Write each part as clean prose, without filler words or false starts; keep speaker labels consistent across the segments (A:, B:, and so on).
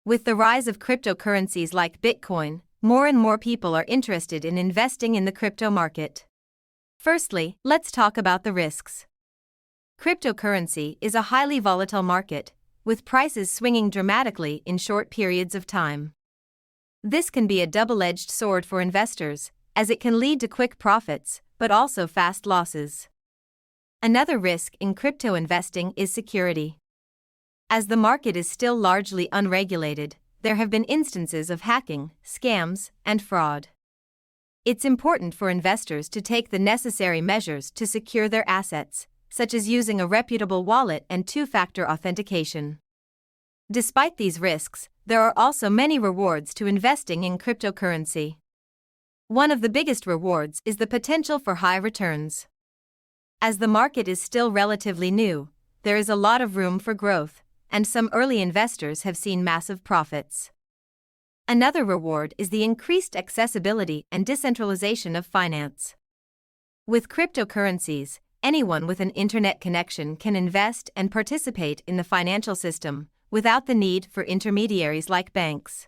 A: With the rise of cryptocurrencies like Bitcoin, more and more people are interested in investing in the crypto market. Firstly, let's talk about the risks. Cryptocurrency is a highly volatile market, with prices swinging dramatically in short periods of time. This can be a double-edged sword for investors, as it can lead to quick profits, but also fast losses. Another risk in crypto investing is security. As the market is still largely unregulated, there have been instances of hacking, scams, and fraud. It's important for investors to take the necessary measures to secure their assets, such as using a reputable wallet and two-factor authentication. Despite these risks, there are also many rewards to investing in cryptocurrency. One of the biggest rewards is the potential for high returns. As the market is still relatively new, there is a lot of room for growth, and some early investors have seen massive profits. Another reward is the increased accessibility and decentralization of finance. With cryptocurrencies, anyone with an internet connection can invest and participate in the financial system without the need for intermediaries like banks.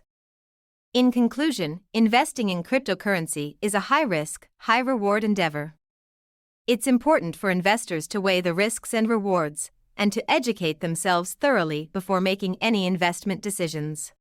A: In conclusion, investing in cryptocurrency is a high-risk, high-reward endeavor. It's important for investors to weigh the risks and rewards, and to educate themselves thoroughly before making any investment decisions.